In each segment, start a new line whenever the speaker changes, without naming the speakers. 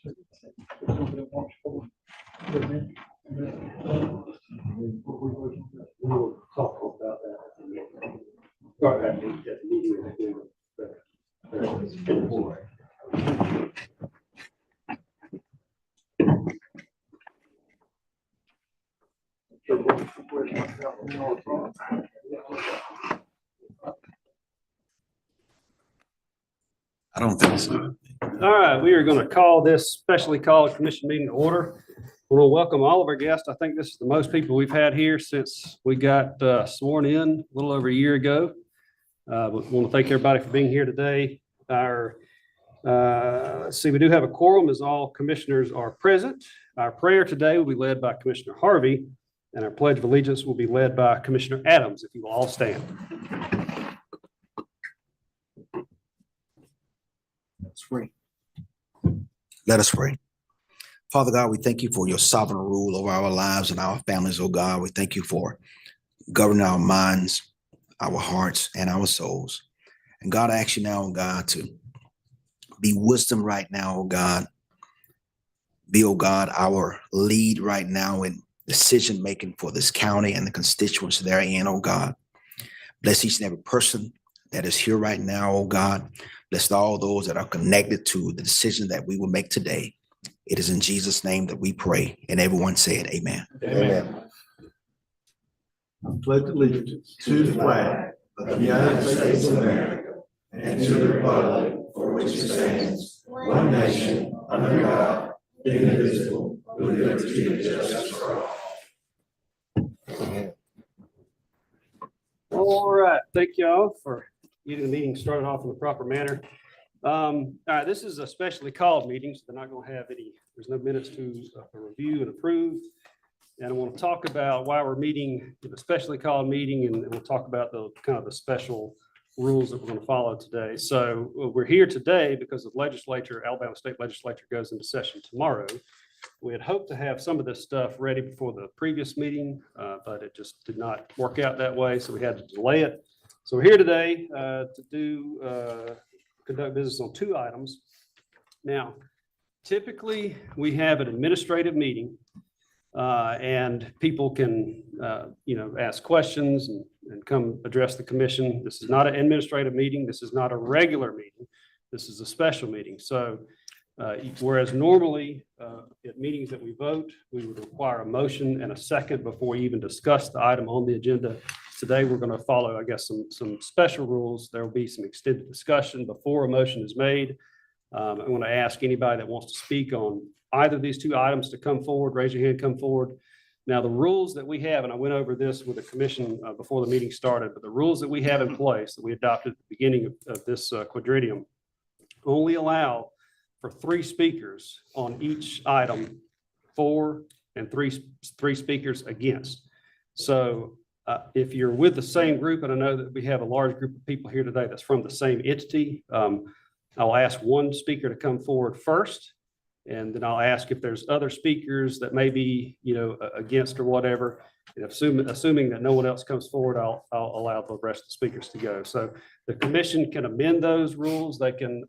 We'll talk about that. Start that meeting.
I don't think so.
All right, we are going to call this specially called commission meeting to order. We want to welcome all of our guests. I think this is the most people we've had here since we got sworn in a little over a year ago. But want to thank everybody for being here today. Let's see, we do have a quorum as all commissioners are present. Our prayer today will be led by Commissioner Harvey, and our pledge of allegiance will be led by Commissioner Adams, if you will all stand.
Let us pray. Father God, we thank you for your sovereign rule over our lives and our families, oh God. We thank you for governing our minds, our hearts, and our souls. And God, I ask you now, oh God, to be wisdom right now, oh God. Be, oh God, our lead right now in decision making for this county and the constituents therein, oh God. Bless each and every person that is here right now, oh God. Bless all those that are connected to the decision that we will make today. It is in Jesus' name that we pray. And everyone said, amen.
Amen. I pledge allegiance to the flag of the United States of America and to the republic for which it stands, one nation, under God, indivisible, with liberty and justice for all.
All right, thank y'all for getting the meeting started off in the proper manner. All right, this is a specially called meeting, so they're not going to have there's no minutes to review and approve. And I want to talk about why we're meeting with a specially called meeting, and we'll talk about the kind of the special rules that we're going to follow today. So we're here today because the legislature, Alabama State Legislature, goes into session tomorrow. We had hoped to have some of this stuff ready before the previous meeting, but it just did not work out that way, so we had to delay it. So we're here today to conduct business on two items. Now, typically, we have an administrative meeting, and people can, ask questions and come address the commission. This is not an administrative meeting. This is not a regular meeting. This is a special meeting. So whereas normally at meetings that we vote, we would require a motion and a second before we even discuss the item on the agenda. Today, we're going to follow, I guess, some special rules. There will be some extended discussion before a motion is made. I want to ask anybody that wants to speak on either of these two items to come forward. Raise your hand, come forward. Now, the rules that we have, and I went over this with the commission before the meeting started, but the rules that we have in place that we adopted at the beginning of this quadriennium only allow for 3 speakers on each item, 4 and 3 speakers against. So if you're with the same group, and I know that we have a large group of people here today that's from the same entity, I'll ask one speaker to come forward first, and then I'll ask if there's other speakers that may be, against or whatever. And assuming that no one else comes forward, I'll allow the rest of the speakers to go. So the commission can amend those rules. They can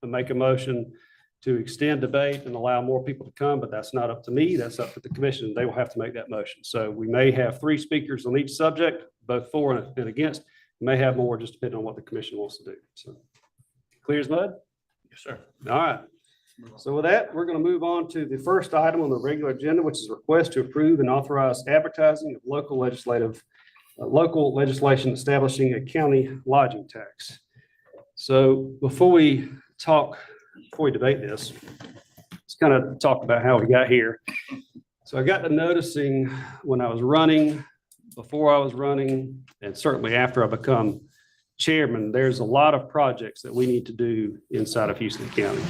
make a motion to extend debate and allow more people to come, but that's not up to me. That's up to the commission. They will have to make that motion. So we may have 3 speakers on each subject, both for and against. We may have more, just depending on what the commission wants to do. So clear as mud?
Yes, sir.
All right. So with that, we're going to move on to the first item on the regular agenda, which is a request to approve and authorize advertising of local legislation establishing a county lodging tax. So before we debate this, let's kind of talk about how we got here. So I got to noticing when I was running, before I was running, and certainly after I become chairman, there's a lot of projects that we need to do inside of Houston County.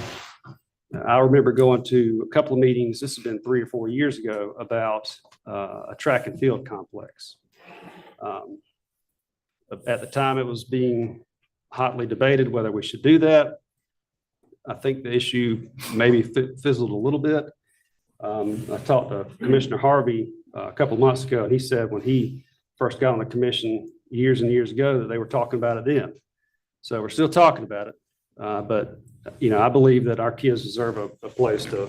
I remember going to a couple of meetings, this has been 3 or 4 years ago, about a track and field complex. At the time, it was being hotly debated whether we should do that. I think the issue maybe fizzled a little bit. I talked to Commissioner Harvey a couple of months ago, and he said when he first got on the commission years and years ago that they were talking about it then. So we're still talking about it, but I believe that our kids deserve a place to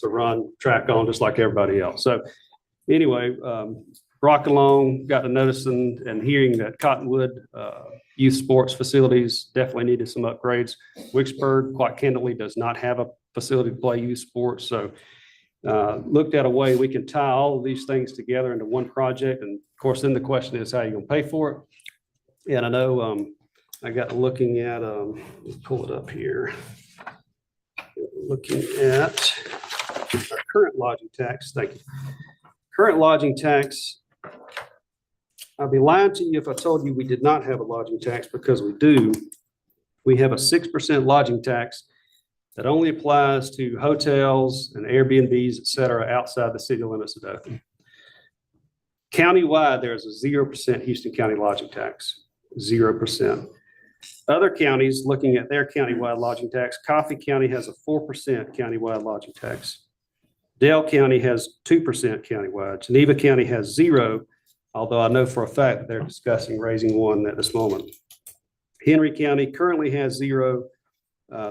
run track on just like everybody else. So anyway, rock along, got to noticing and hearing that Cottonwood youth sports facilities definitely needed some upgrades. Wicksburg, quite candidly, does not have a facility to play youth sports. So looked at a way we can tie all of these things together into one project. And of course, then the question is how you're going to pay for it. And I know I got looking at, let's pull it up here. Looking at our current lodging tax. Thank you. Current lodging tax. I'd be lying to you if I told you we did not have a lodging tax, because we do. We have a 6% lodging tax that only applies to hotels and Airbnbs, et cetera, outside the city limits of Dothan. Countywide, there's a 0% Houston County lodging tax, 0%. Other counties, looking at their countywide lodging tax, Coffee County has a 4% countywide lodging tax. Dale County has 2% countywide. Geneva County has 0, although I know for a fact that they're discussing raising one at this moment. Henry County currently has 0.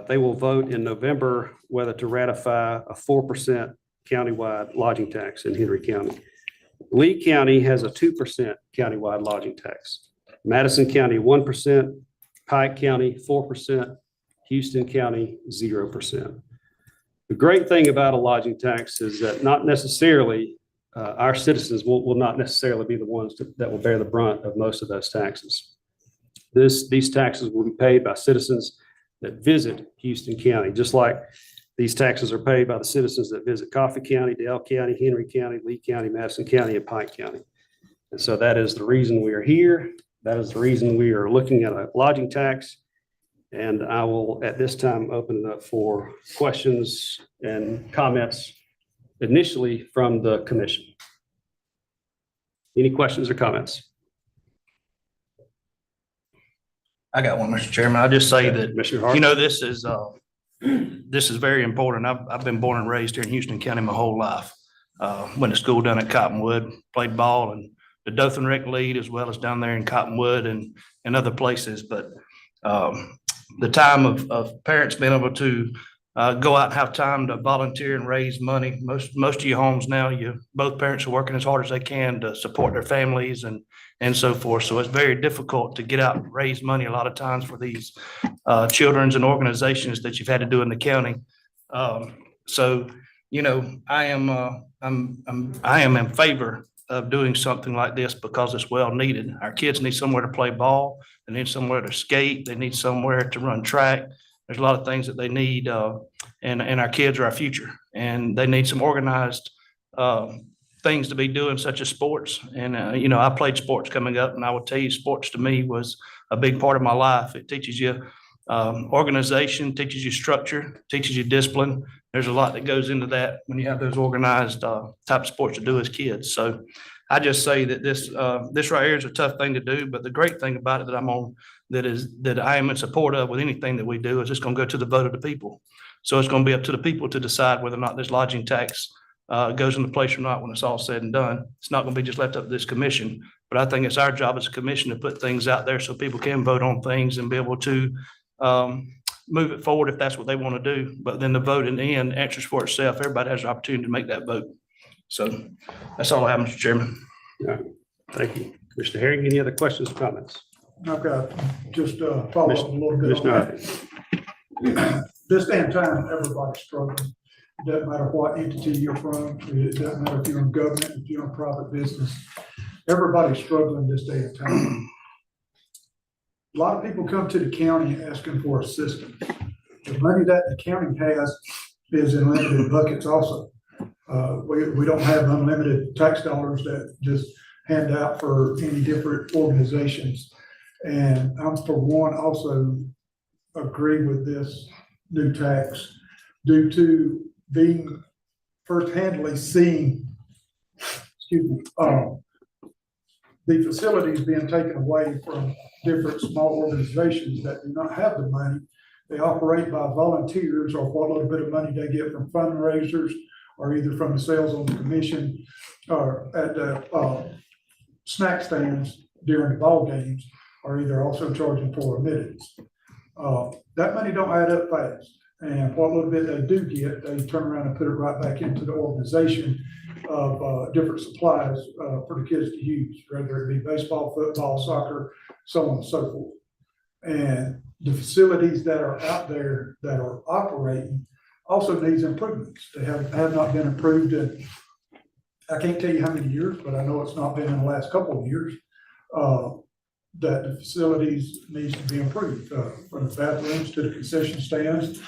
They will vote in November whether to ratify a 4% countywide lodging tax in Henry County. Lee County has a 2% countywide lodging tax. Madison County, 1%. Pike County, 4%. Houston County, 0%. The great thing about a lodging tax is that not necessarily our citizens will not necessarily be the ones that will bear the brunt of most of those taxes. These taxes will be paid by citizens that visit Houston County, just like these taxes are paid by the citizens that visit Coffee County, Dale County, Henry County, Lee County, Madison County, and Pike County. And so that is the reason we are here. That is the reason we are looking at a lodging tax. And I will, at this time, open it up for questions and comments initially from the commission. Any questions or comments?
I got one, Mr. Chairman. I'll just say that,
Commissioner Hart?
this is very important. I've been born and raised here in Houston County my whole life. Went to school down at Cottonwood, played ball and the Dothan Rec League, as well as down there in Cottonwood and other places. But the time of parents being able to go out and have time to volunteer and raise money. Most of your homes now, both parents are working as hard as they can to support their families and so forth. So it's very difficult to get out and raise money a lot of times for these children's and organizations that you've had to do in the county. So I am in favor of doing something like this because it's well needed. Our kids need somewhere to play ball. They need somewhere to skate. They need somewhere to run track. There's a lot of things that they need, and our kids are our future, and they need some organized things to be doing, such as sports. And I played sports coming up, and I will tell you, sports to me was a big part of my life. It teaches you organization, teaches you structure, teaches you discipline. There's a lot that goes into that when you have those organized type of sports to do as kids. So I just say that this right here is a tough thing to do, but the great thing about it that I am in support of with anything that we do is it's going to go to the vote of the people. So it's going to be up to the people to decide whether or not this lodging tax goes into place or not when it's all said and done. It's not going to be just left up to this commission, but I think it's our job as a commission to put things out there so people can vote on things and be able to move it forward if that's what they want to do. But then the vote in the end answers for itself. Everybody has the opportunity to make that vote. So that's all I have, Mr. Chairman.
Yeah, thank you. Commissioner Herring, any other questions or comments?
I've got just follow up a little bit on
Commissioner
that.
Hart?
This day and time, everybody's struggling. It doesn't matter what entity you're from. It doesn't matter if you're in government, if you're in private business. Everybody's struggling this day and time. A lot of people come to the county asking for assistance. The money that the county has is in limited buckets also. We don't have unlimited tax dollars that just hand out for any different organizations. And I'm for one also agree with this new tax due to being first-handedly seeing, the facilities being taken away from different small organizations that do not have the money. They operate by volunteers or what little bit of money they get from fundraisers or either from the sales on the commission or at the snack stands during the ball games, or either also charging for admittance. That money don't add up fast. And what little bit they do get, they turn around and put it right back into the organization of different supplies for the kids to use, whether it be baseball, football, soccer, so on and so forth. And the facilities that are out there that are operating also needs improvements. They have not been improved in, I can't tell you how many years, but I know it's not been in the last couple of years. That the facilities needs to be improved, from the bathrooms to the concession stands,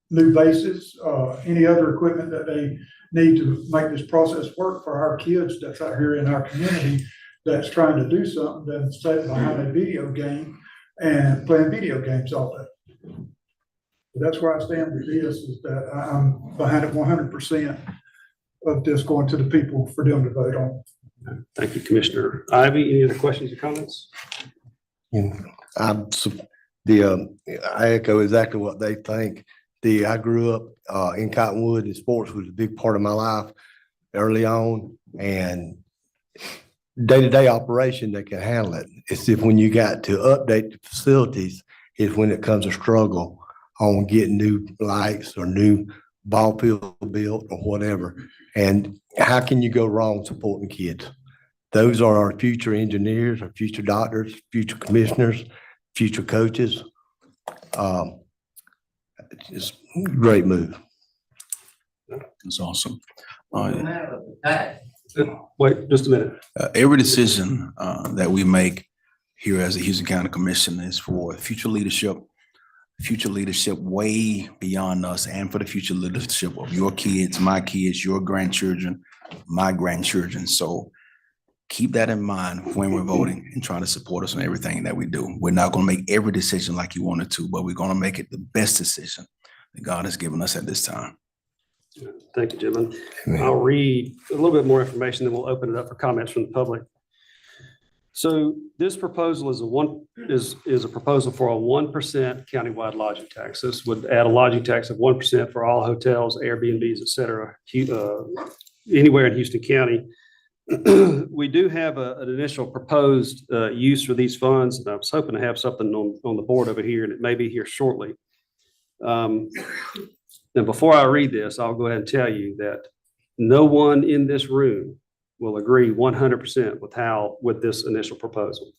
new bases, any other equipment that they need to make this process work for our kids that's out here in our community that's trying to do something than sit behind a video game and playing video games all day. That's where I stand with this, is that I'm behind it 100% of this going to the people for them to vote on.
Thank you, Commissioner Ivy. Any other questions or comments?
I echo exactly what they think. I grew up in Cottonwood, and sports was a big part of my life early on, and day-to-day operation, they can handle it. It's if when you got to update the facilities is when it comes a struggle on getting new lights or new ball field built or whatever. And how can you go wrong supporting kids? Those are our future engineers, our future doctors, future commissioners, future coaches. It's a great move.
It's awesome.
Wait, just a minute.
Every decision that we make here as a Houston County Commission is for future leadership way beyond us, and for the future leadership of your kids, my kids, your grandchildren, my grandchildren. So keep that in mind when we're voting and trying to support us in everything that we do. We're not going to make every decision like you wanted to, but we're going to make it the best decision that God has given us at this time.
Thank you, gentlemen. I'll read a little bit more information, then we'll open it up for comments from the public. So this proposal is a proposal for a 1% countywide lodging tax. This would add a lodging tax of 1% for all hotels, Airbnbs, et cetera, anywhere in Houston County. We do have an initial proposed use for these funds, and I was hoping to have something on the board over here, and it may be here shortly. And before I read this, I'll go ahead and tell you that no one in this room will agree 100% with this initial proposal.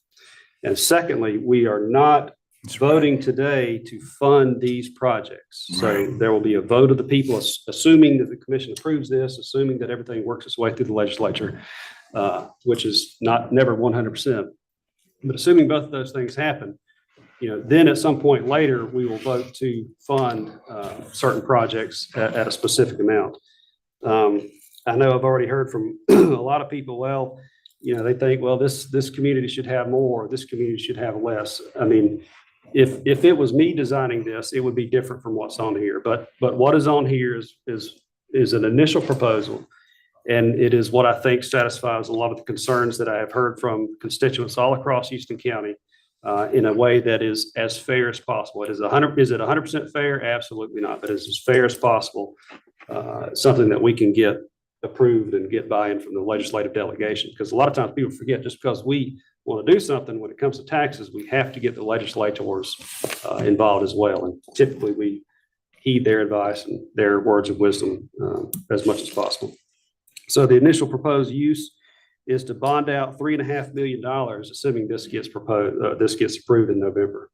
And secondly, we are not voting today to fund these projects. So there will be a vote of the people, assuming that the commission approves this, assuming that everything works its way through the legislature, which is never 100%. But assuming both of those things happen, then at some point later, we will vote to fund certain projects at a specific amount. I know I've already heard from a lot of people, well, they think, well, this community should have more, this community should have less. I mean, if it was me designing this, it would be different from what's on here. But what is on here is an initial proposal. And it is what I think satisfies a lot of the concerns that I have heard from constituents all across Houston County in a way that is as fair as possible. Is it 100% fair? Absolutely not. But it's as fair as possible. Something that we can get approved and get buy-in from the legislative delegation. Because a lot of times people forget, just because we want to do something when it comes to taxes, we have to get the legislators involved as well. And typically we heed their advice and their words of wisdom as much as possible. So the initial proposed use is to bond out $3.5 million, assuming this gets approved in November.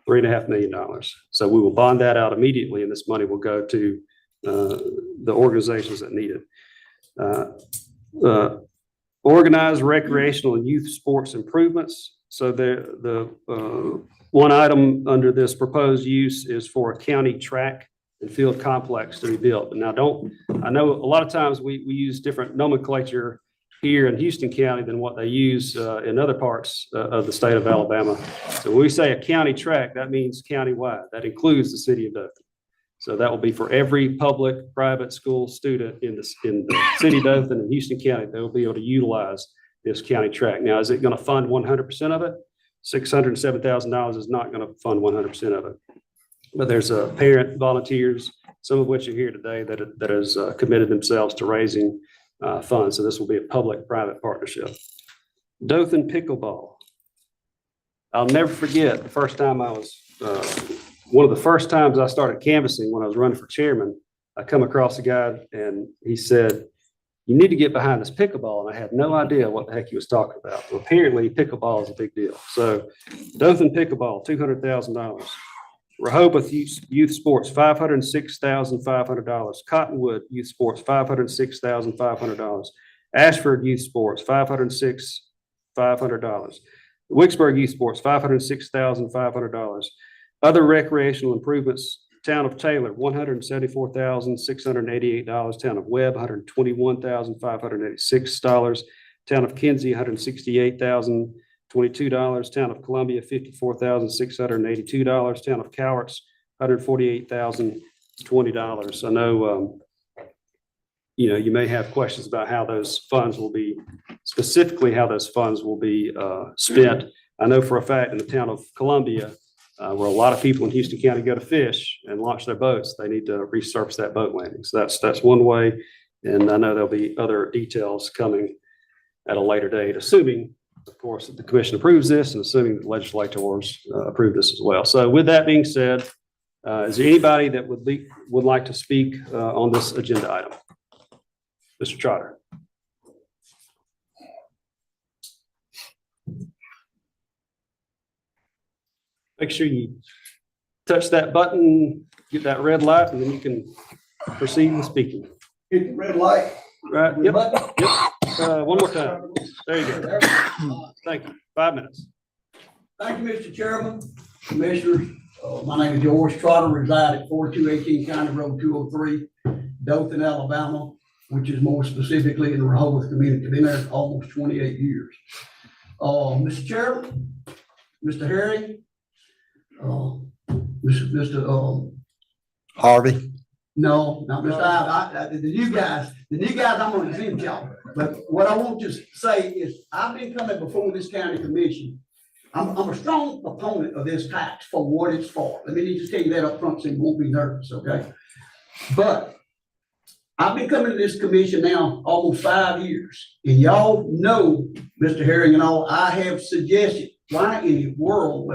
$3.5 million. So we will bond that out immediately, and this money will go to the organizations that need it. Organized recreational and youth sports improvements. So the one item under this proposed use is for a county track and field complex to be built. Now, I know a lot of times we use different nomenclature here in Houston County than what they use in other parts of the state of Alabama. So when we say a county track, that means countywide. That includes the city of Dothan. So that will be for every public, private school student in the city of Dothan and Houston County. They will be able to utilize this county track. Now, is it going to fund 100% of it? $607,000 is not going to fund 100% of it. But there's parent volunteers, some of which are here today, that has committed themselves to raising funds. So this will be a public-private partnership. Dothan pickleball. I'll never forget the first time I was, one of the first times I started canvassing when I was running for chairman, I come across a guy and he said, "You need to get behind this pickleball." And I had no idea what the heck he was talking about. Well, apparently pickleball is a big deal. So Dothan pickleball, $200,000. Rehoboth Youth Sports, $506,500. Cottonwood Youth Sports, $506,500. Ashford Youth Sports, $506,500. Wicksburg Youth Sports, $506,500. Other recreational improvements, Town of Taylor, $174,688. Town of Webb, $121,586. Town of Kinsey, $168,022. Town of Columbia, $54,682. Town of Cowarts, $148,020. I know, you may have questions about how those funds will be, specifically how those funds will be spent. I know for a fact in the town of Columbia, where a lot of people in Houston County go to fish and launch their boats, they need to resurface that boat landing. So that's one way. And I know there'll be other details coming at a later date, assuming, of course, that the commission approves this and assuming the legislators approve this as well. So with that being said, is there anybody that would like to speak on this agenda item? Mr. Trotter. Make sure you touch that button, get that red light, and then you can proceed with speaking.
Hit the red light.
Right, yep,
Button.
one more time. There you go. Thank you. 5 minutes.
Thank you, Mr. Chairman, Commissioners. My name is George Trotter, reside at 4218 County Road 203, Dothan, Alabama, which is more specifically in the Rehoboth community. Been there almost 28 years. Mr. Chairman, Mr. Herring, Mr.
Harvey.
No, not Mr. Ives. The new guys, I'm gonna exempt y'all. But what I want to say is, I've been coming before this county commission. I'm a strong opponent of this tax for what it's for. Let me just tell you that up front so you won't be nervous, okay? But I've been coming to this commission now almost 5 years. And y'all know, Mr. Herring and all, I have suggested, why in the world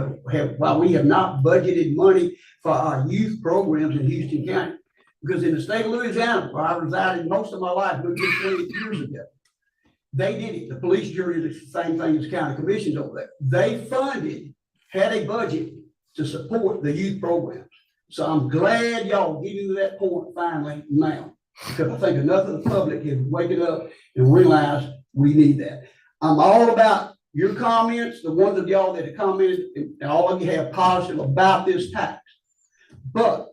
why we have not budgeted money for our youth programs in Houston County? Because in the state of Louisiana, where I resided most of my life, moved here 28 years ago, they did it. The police jury is the same thing as county commissions over there. They had a budget to support the youth programs. So I'm glad y'all getting to that point finally now, because I think enough of the public is waking up and realize we need that. I'm all about your comments, the ones of y'all that have commented, and all of you have positive about this tax. But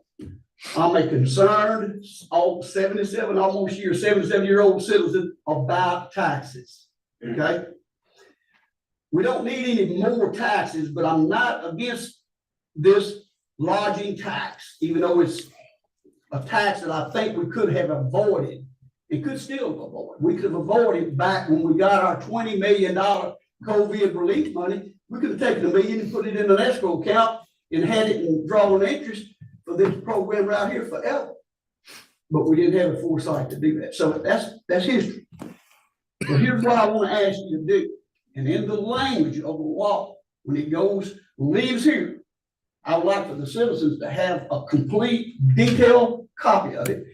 I'm a concerned, 77-year-old citizen about taxes, okay? We don't need any more taxes, but I'm not against this lodging tax, even though it's a tax that I think we could have avoided. It could still avoid. We could have avoided back when we got our $20 million COVID relief money. We could have taken $1 million and put it in an escrow account and had it and drawn interest for this program right here forever. But we didn't have the foresight to do that. So that's history. But here's what I want to ask you to do. And in the language of the law, when it leaves here, I would like for the citizens to have a complete detailed copy of it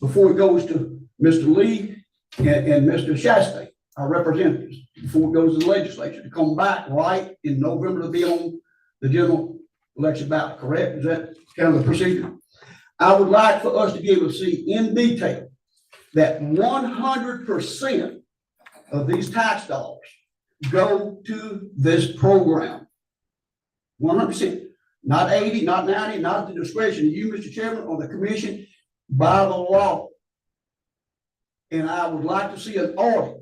before it goes to Mr. Lee and Mr. Shastay, our representatives, before it goes to the legislature, to come back right in November to be on the general election ballot, correct? Is that kind of the procedure? I would like for us to be able to see in detail that 100% of these tax dollars go to this program. 100%, not 80, not 90, not at the discretion of you, Mr. Chairman, or the commission, by the law. And I would like to see an audit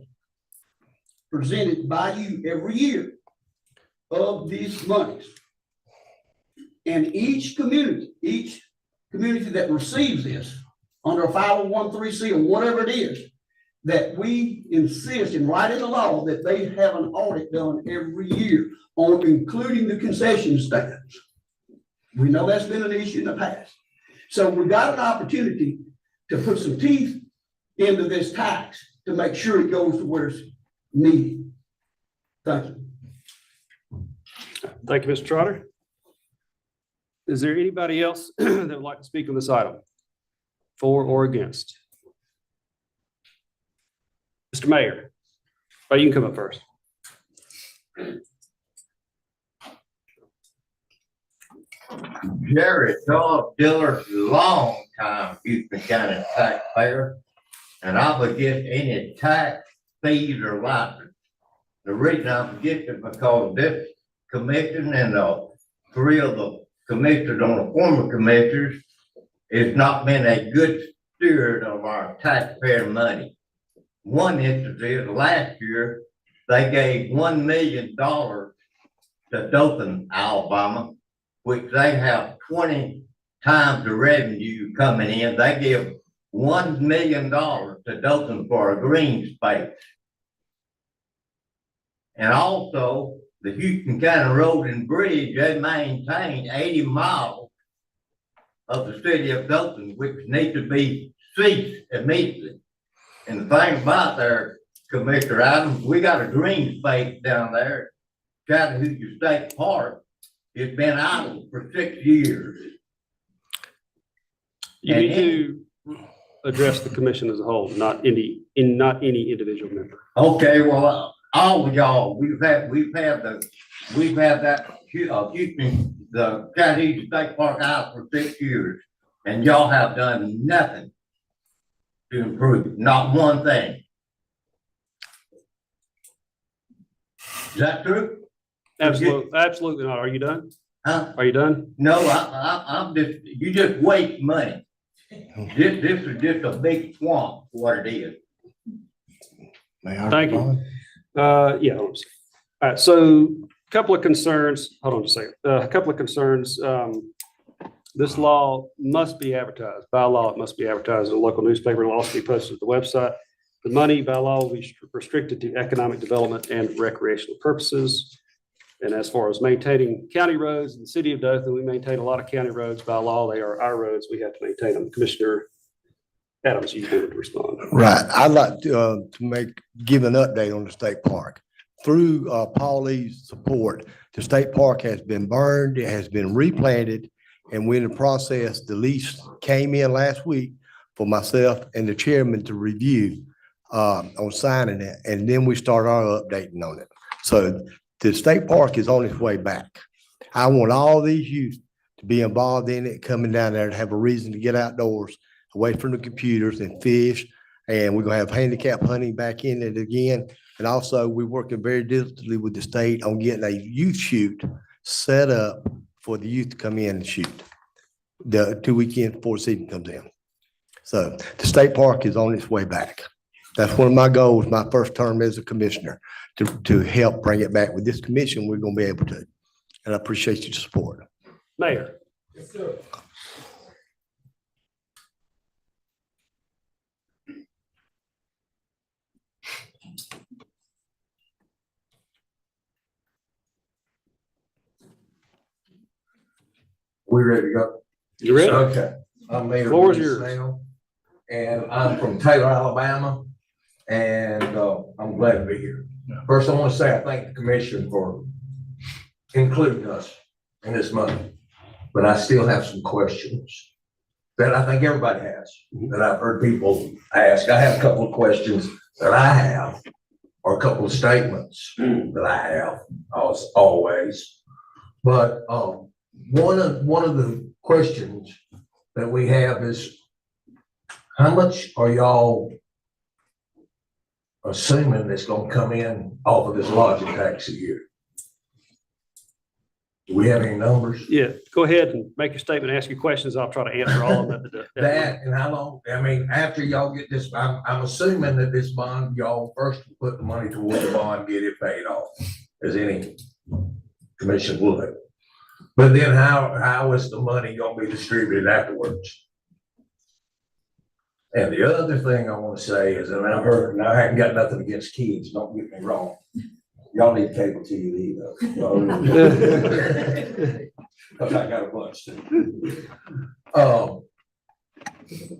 presented by you every year of these monies. And each community that receives this under a 501(c) or whatever it is, that we insist and write in the law that they have an audit done every year on including the concession stands. We know that's been an issue in the past. So we got an opportunity to put some teeth into this tax to make sure it goes to where it's needed. Thank you.
Thank you, Mr. Trotter. Is there anybody else that would like to speak on this item? For or against? Mr. Mayor, oh, you can come up first.
Jerry Dog Diller's a long time Houston County taxpayer, and I'm against any tax fees or license. The reason I'm against it because this commission and three of the commissioners on the former commissioners has not been a good steward of our taxpayer money. One instance is last year, they gave $1 million to Dothan, Alabama, which they have 20 times the revenue coming in. They give $1 million to Dothan for a green space. And also, the Houston County Road and Bridge, they maintain 80 miles of the city of Dothan, which need to be ceased immediately. And the thing about there, Commissioner Adams, we got a green space down there, Chattahoochee State Park. It's been idle for 6 years.
You need to address the commission as a whole, not any individual member.
Okay, well, all of y'all, we've had that, Houston, the Chattahoochee State Park out for 6 years, and y'all have done nothing to improve, not one thing. Is that true?
Absolutely not. Are you done?
Huh?
Are you done?
No, I'm just, you just waste money. This is just a big swamp, what it is.
Thank you. Yeah. Hold on a second. All right, so a couple of concerns. Hold on a second. A couple of concerns. This law must be advertised. By law, it must be advertised in a local newspaper and also be posted at the website. The money by law will be restricted to economic development and recreational purposes. And as far as maintaining county roads in the city of Dothan, we maintain a lot of county roads by law. They are our roads. We have to maintain them. Commissioner Adams, you wanted to respond.
Right. I'd like to give an update on the state park. Through Paulie's support, the state park has been burned, it has been replanted, and we're in the process. The lease came in last week for myself and the chairman to review on signing it, and then we start our updating on it. So the state park is on its way back. I want all these youth to be involved in it, coming down there to have a reason to get outdoors, away from the computers and fish. And we're gonna have handicap hunting back in it again. And also, we're working very diligently with the state on getting a youth shoot set up for the youth to come in and shoot the 2 weekends before the season comes in. So the state park is on its way back. That's one of my goals, my first term as a commissioner, to help bring it back. With this commission, we're gonna be able to. And I appreciate your support.
Mayor.
We ready to go?
You ready?
Okay. I'm Mayor
Floor is
Lee
yours.
Snell, and I'm from Taylor, Alabama, and I'm glad to be here. First, I want to say I thank the commission for including us in this money, but I still have some questions that I think everybody has, that I've heard people ask. I have a couple of questions that I have, or a couple of statements that I have, as always. But one of the questions that we have is, how much are y'all assuming that's gonna come in off of this lodging tax a year? Do we have any numbers?
Yeah, go ahead and make your statement, ask your questions. I'll try to answer all of them.
That, and how long, I mean, after y'all get this, I'm assuming that this bond, y'all first put the money towards the bond, get it paid off, as any commission would. But then how is the money gonna be distributed afterwards? And the other thing I wanna say is, and I've heard, and I haven't got nothing against kids, don't get me wrong. Y'all need cable TV though. Cause I got a bunch too.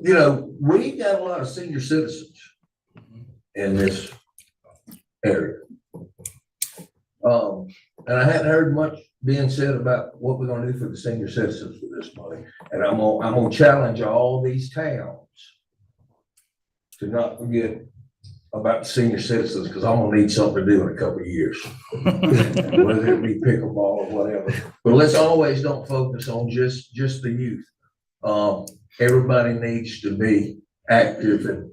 You know, we got a lot of senior citizens in this area. And I hadn't heard much being said about what we're gonna do for the senior citizens with this money. And I'm gonna challenge all these towns to not forget about the senior citizens, because I'm gonna need something to do in a couple of years. Whether it be pickleball or whatever, but let's always don't focus on just the youth. Everybody needs to be active and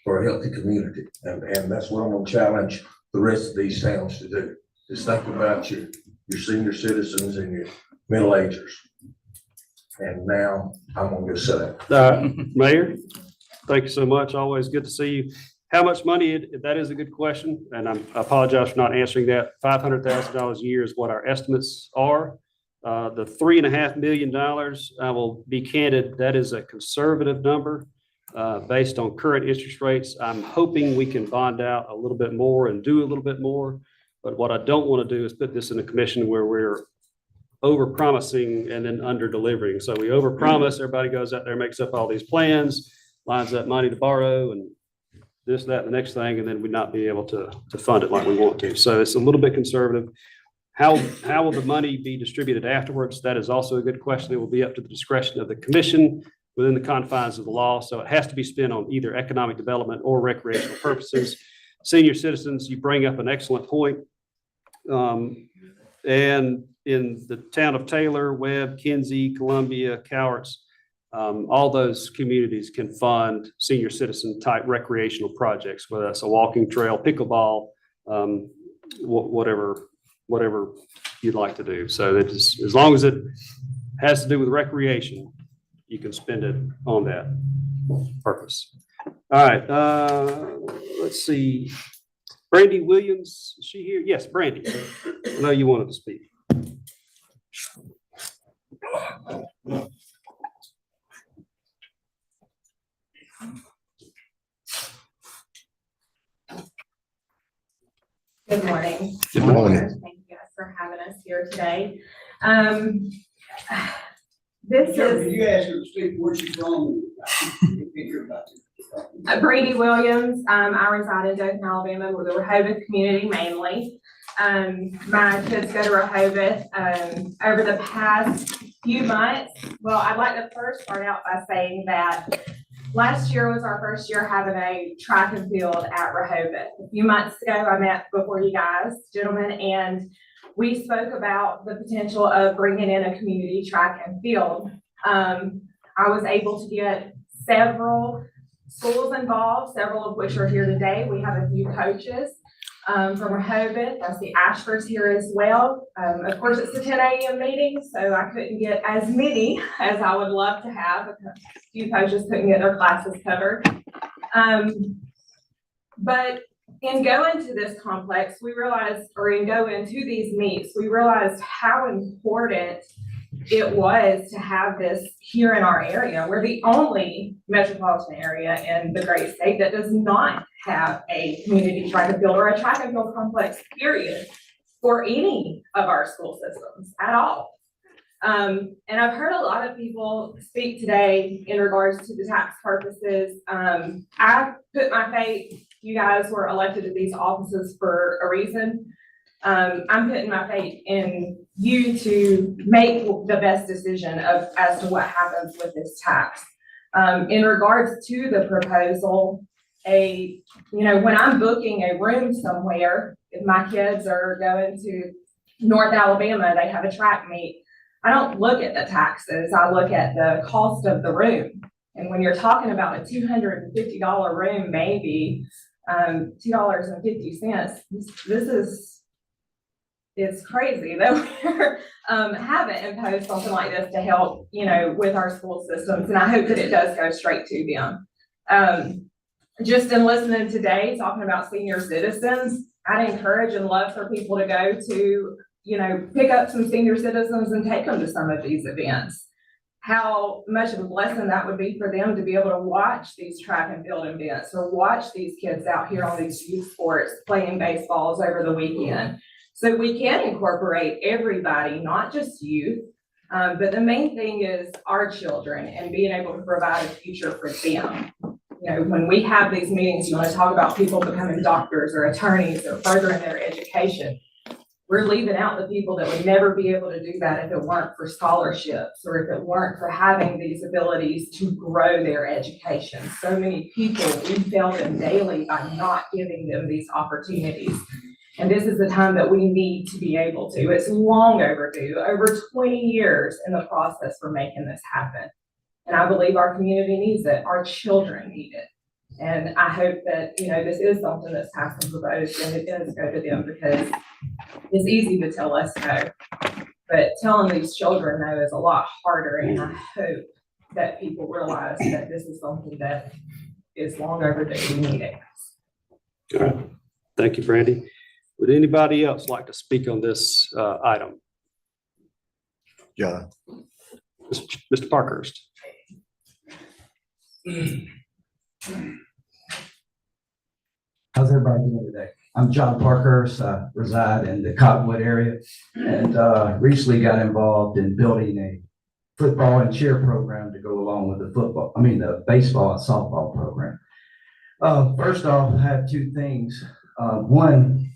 for a healthy community, and that's what I'm gonna challenge the rest of these towns to do. Just think about your senior citizens and your middle agers. And now I'm gonna go sit.
Mayor, thank you so much. Always good to see you. How much money, that is a good question, and I apologize for not answering that. $500,000 a year is what our estimates are. The $3.5 million, I will be candid, that is a conservative number based on current interest rates. I'm hoping we can bond out a little bit more and do a little bit more. But what I don't want to do is put this in a commission where we're over-promising and then under-delivering. So we over-promise, everybody goes out there, makes up all these plans, lines up money to borrow and this, that, and the next thing, and then we not be able to fund it like we want to. So it's a little bit conservative. How will the money be distributed afterwards? That is also a good question. It will be up to the discretion of the commission within the confines of the law. So it has to be spent on either economic development or recreational purposes. Senior citizens, you bring up an excellent point. And in the town of Taylor, Webb, Kinsey, Columbia, Cowarts, all those communities can fund senior citizen type recreational projects, whether that's a walking trail, pickleball, whatever you'd like to do. So that is, as long as it has to do with recreation, you can spend it on that purpose. All right, let's see. Brandy Williams, is she here? Yes, Brandy. I know you wanted to speak.
Good morning.
Good morning.
Thank you guys for having us here today. This is
You asked her to speak, where's she from?
Brady Williams. I reside in Dothan, Alabama, with the Rehoboth community mainly. My kids go to Rehoboth. Over the past few months, well, I'd like to first start out by saying that last year was our first year having a track and field at Rehoboth. A few months ago, I met before you guys, gentlemen, and we spoke about the potential of bringing in a community track and field. I was able to get several schools involved, several of which are here today. We have a few coaches from Rehoboth. I see Ashford's here as well. Of course, it's a 10 a.m. meeting, so I couldn't get as many as I would love to have. A few coaches couldn't get their classes covered. But in going to this complex, we realized, or in going to these meets, we realized how important it was to have this here in our area. We're the only metropolitan area in the great state that does not have a community track and field or a track and field complex, period, for any of our school systems at all. And I've heard a lot of people speak today in regards to the tax purposes. I put my faith, you guys were elected to these offices for a reason. I'm putting my faith in you to make the best decision as to what happens with this tax. In regards to the proposal, when I'm booking a room somewhere, if my kids are going to North Alabama, they have a track meet, I don't look at the taxes, I look at the cost of the room. And when you're talking about a $250 room, maybe $2.50, it's crazy that we're haven't imposed something like this to help, with our school systems. And I hope that it does go straight to them. Just in listening today, talking about senior citizens, I'd encourage and love for people to go to, pick up some senior citizens and take them to some of these events. How much of a blessing that would be for them to be able to watch these track and field events or watch these kids out here on these youth sports playing baseballs over the weekend. So we can incorporate everybody, not just youth, but the main thing is our children and being able to provide a future for them. When we have these meetings, you want to talk about people becoming doctors or attorneys or furthering their education. We're leaving out the people that would never be able to do that if it weren't for scholarships or if it weren't for having these abilities to grow their education. So many people, we fail them daily by not giving them these opportunities. And this is the time that we need to be able to. It's long overdue, over 20 years in the process for making this happen. And I believe our community needs it. Our children need it. And I hope that, this is something that's passed and proposed and it does go to them, because it's easy to tell us no, but telling these children no is a lot harder. And I hope that people realize that this is something that is long overdue. We need it.
All right. Thank you, Brandy. Would anybody else like to speak on this item?
John.
Mr. Parkhurst.
How's everybody doing today? I'm John Parkhurst. I reside in the Cottonwood area and recently got involved in building a football and cheer program to go along with the baseball and softball program. First off, I have two things. One,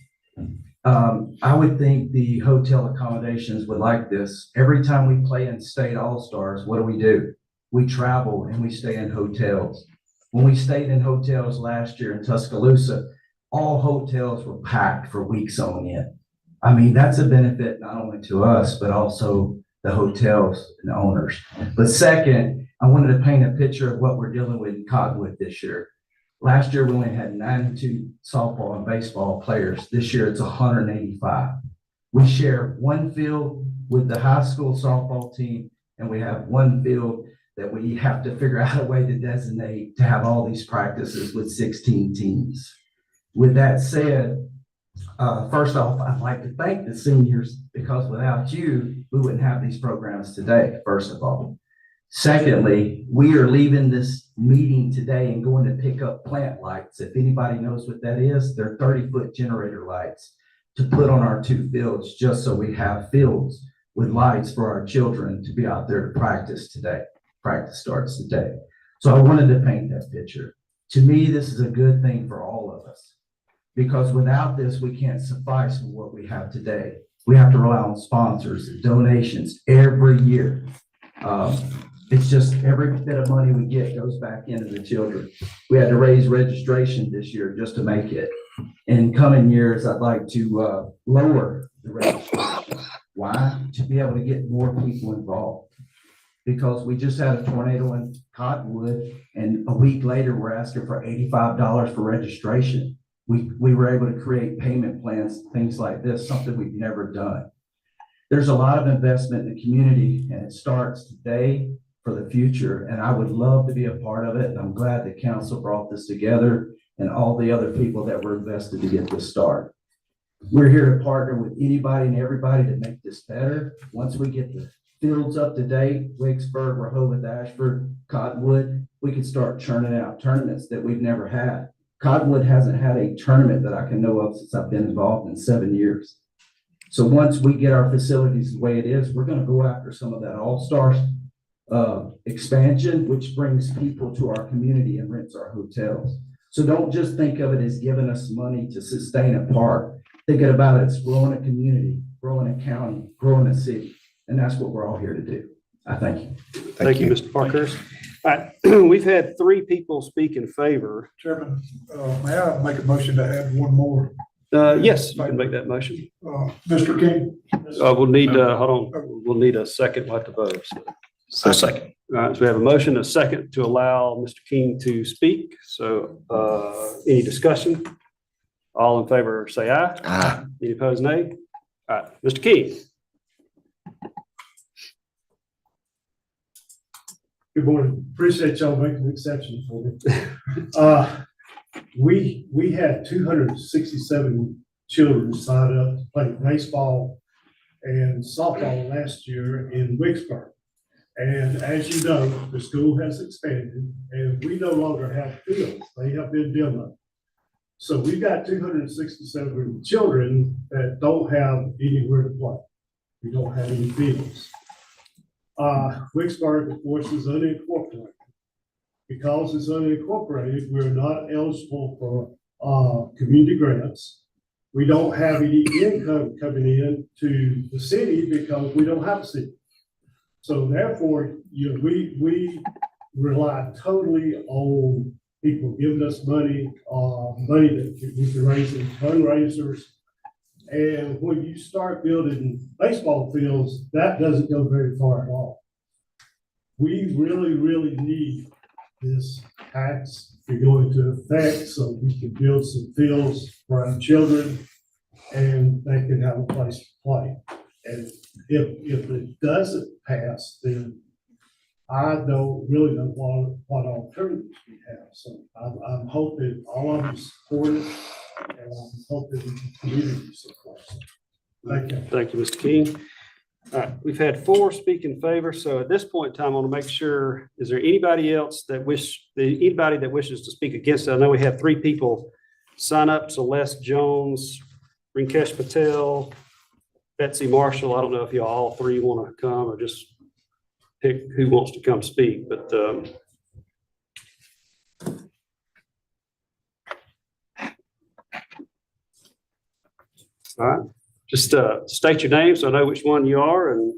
I would think the hotel accommodations would like this. Every time we play in state all-stars, what do? We travel and we stay in hotels. When we stayed in hotels last year in Tuscaloosa, all hotels were packed for weeks on end. I mean, that's a benefit not only to us, but also the hotels and the owners. But second, I wanted to paint a picture of what we're dealing with in Cottonwood this year. Last year, we only had 92 softball and baseball players. This year, it's 185. We share one field with the high school softball team, and we have one field that we have to figure out a way to designate to have all these practices with 16 teams. With that said, first off, I'd like to thank the seniors, because without you, we wouldn't have these programs today, first of all. Secondly, we are leaving this meeting today and going to pick up plant lights. If anybody knows what that is, they're 30-foot generator lights to put on our two fields, just so we have fields with lights for our children to be out there to practice today. Practice starts today. So I wanted to paint that picture. To me, this is a good thing for all of us, because without this, we can't suffice with what we have today. We have to rely on sponsors and donations every year. It's just every bit of money we get goes back into the children. We had to raise registration this year just to make it. In coming years, I'd like to lower the registration. Why? To be able to get more people involved. Because we just had a tornado in Cottonwood, and a week later, we're asking for $85 for registration. We were able to create payment plans, things like this, something we've never done. There's a lot of investment in the community, and it starts today for the future, and I would love to be a part of it, and I'm glad the council brought this together and all the other people that were invested to get this started. We're here to partner with anybody and everybody to make this better. Once we get the fields up to date, Wicksburg, Rehoboth, Ashford, Cottonwood, we can start churning out tournaments that we've never had. Cottonwood hasn't had a tournament that I can know of since I've been involved in 7 years. So once we get our facilities the way it is, we're going to go after some of that all-stars expansion, which brings people to our community and rents our hotels. So don't just think of it as giving us money to sustain a park. Thinking about it as growing a community, growing a county, growing a city. And that's what we're all here to do. I thank you.
Thank you, Mr. Parkhurst. All right, we've had 3 people speak in favor.
Chairman, may I make a motion to add one more?
Yes, you can make that motion.
Mr. King?
We'll need, hold on, we'll need a second. We'll have to vote. So.
A second.
All right, so we have a motion, a second to allow Mr. King to speak. So any discussion? All in favor, say aye.
Aye.
Any opposed, nay? All right, Mr. King.
Good morning. Appreciate y'all making an exception for me. We had 267 children sign up to play baseball and softball last year in Wicksburg. And as you know, the school has expanded and we no longer have fields. They have been demoed. So we've got 267 children that don't have anywhere to play. We don't have any fields. Wicksburg, of course, is unincorporated. Because it's unincorporated, we're not eligible for community grants. We don't have any income coming in to the city because we don't have a city. So therefore, we rely totally on people giving us money that we can raise in fundraisers. And when you start building baseball fields, that doesn't go very far at all. We really, really need this tax to go into effect so we can build some fields for our children and they can have a place to play. And if it doesn't pass, then I don't really know what alternatives we have. So I'm hoping all of you support it, and I'm hoping the community supports it. Thank you.
Thank you, Mr. King. All right, we've had 4 speak in favor. So at this point in time, I want to make sure, is there anybody else anybody that wishes to speak against it? I know we have 3 people sign up. Celeste Jones, Rinkesh Patel, Betsy Marshall. I don't know if you all 3 want to come or just pick who wants to come speak, but all right, just state your name so I know which one you are, and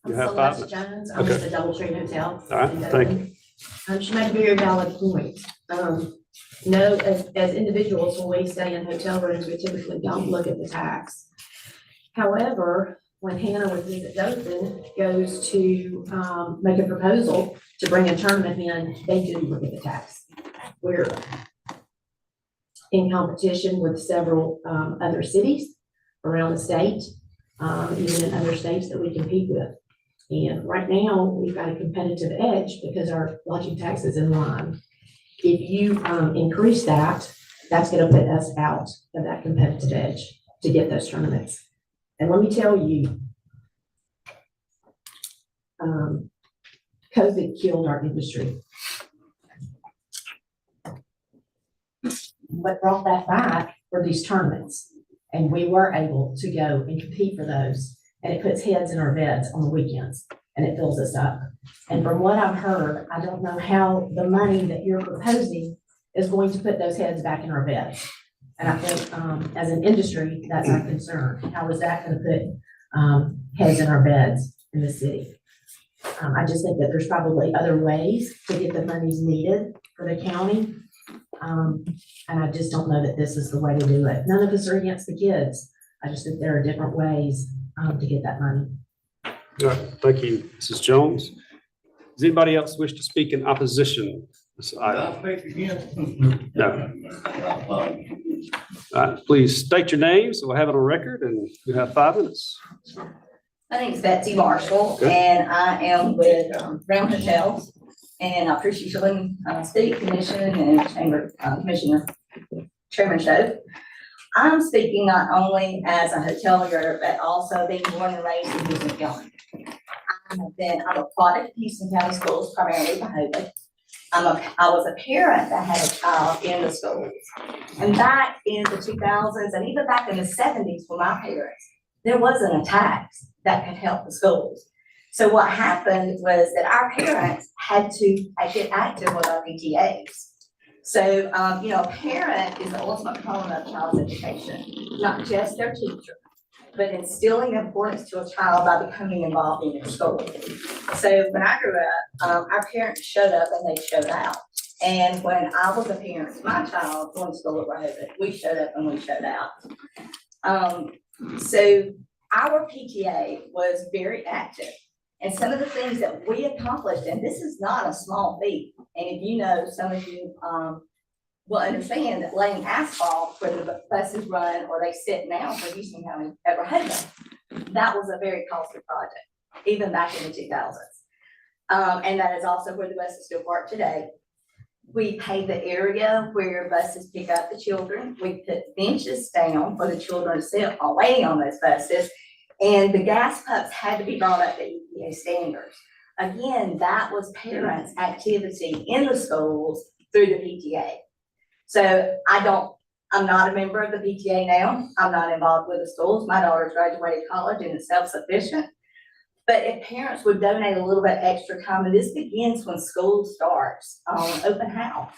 you
I'm
have 5
Celeste
minutes.
Jones. I'm
Okay.
with the DoubleTree Hotel.
All right,
in
thank
Dublin. She made a very valid point. No, as individuals, when we stay in hotel rooms, we typically don't look at the tax. However, when Hannah with me at Dothan goes to make a proposal to bring a tournament in, they do look at the tax. We're in competition with several other cities around the state, even in other states that we compete with. And right now, we've got a competitive edge because our lodging tax is in line. If you increase that, that's gonna put us out of that competitive edge to get those tournaments. And let me tell you, COVID killed our industry. What brought that back were these tournaments, and we were able to go and compete for those. And it puts heads in our beds on the weekends, and it fills us up. And from what I've heard, I don't know how the money that you're proposing is going to put those heads back in our beds. And I think, as an industry, that's our concern. How is that gonna put heads in our beds in the city? I just think that there's probably other ways to get the monies needed for the county. And I just don't know that this is the way to do it. None of us are against the kids. I just think there are different ways to get that money.
All right, thank you, Mrs. Jones. Does anybody else wish to speak in opposition to this item? No. All right, please state your name so we'll have it on record, and you have 5 minutes.
My name is Betsy Marshall,
Good.
and I am with Brown Hotels. And I appreciate you letting State Commission and Chamber Commissioner Chairman Show. I'm speaking not only as a hotelier, but also being born and raised in Houston County. I'm a product of Houston County Schools, primarily Pahova. I was a parent that had a child in the schools. And back in the 2000s, and even back in the 70s for my parents, there wasn't a tax that could help the schools. So what happened was that our parents had to get active with our PTAs. So, a parent is the ultimate component of a child's education, not just their teacher, but instilling importance to a child by becoming involved in their school. So when I grew up, our parents showed up and they showed out. And when I was a parent of my child going to school at Rehoboth, we showed up and we showed out. So our PTA was very active. And some of the things that we accomplished, and this is not a small feat, and if you know, some of you will understand that laying asphalt where the buses run or they sit now for Houston County at Rehoboth, that was a very costly project, even back in the 2000s. And that is also where the buses still park today. We paved the area where buses pick up the children. We put benches down for the children to sit while waiting on those buses. And the gas pumps had to be brought up to EPA standards. Again, that was parents' activity in the schools through the PTA. So I'm not a member of the PTA now. I'm not involved with the schools. My daughter's graduated college and is self-sufficient. But if parents would donate a little bit extra time, and this begins when school starts, open house,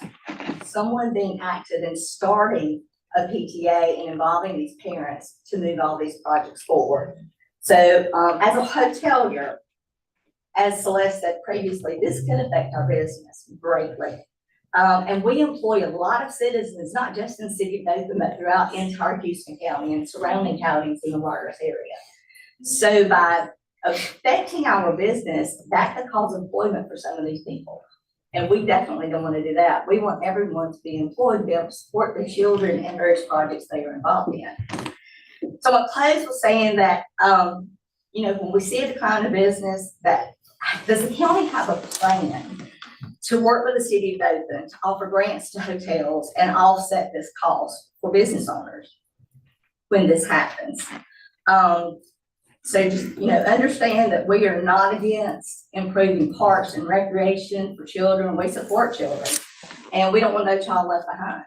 someone being active and starting of PTA and involving these parents to move all these projects forward. So, as a hotelier, as Celeste said previously, this can affect our business greatly. And we employ a lot of citizens, not just in the city of Dothan, but throughout entire Houston County and surrounding counties in the Waters area. So by affecting our business, that could cause employment for some of these people. And we definitely don't want to do that. We want everyone to be employed, be able to support their children and various projects they are involved in. So what Clay was saying that, when we see a decline of business, that does the county have a plan to work with the city of Dothan to offer grants to hotels and offset this cost for business owners when this happens? So just, understand that we are not against improving parks and recreation for children. We support children and we don't want no child left behind.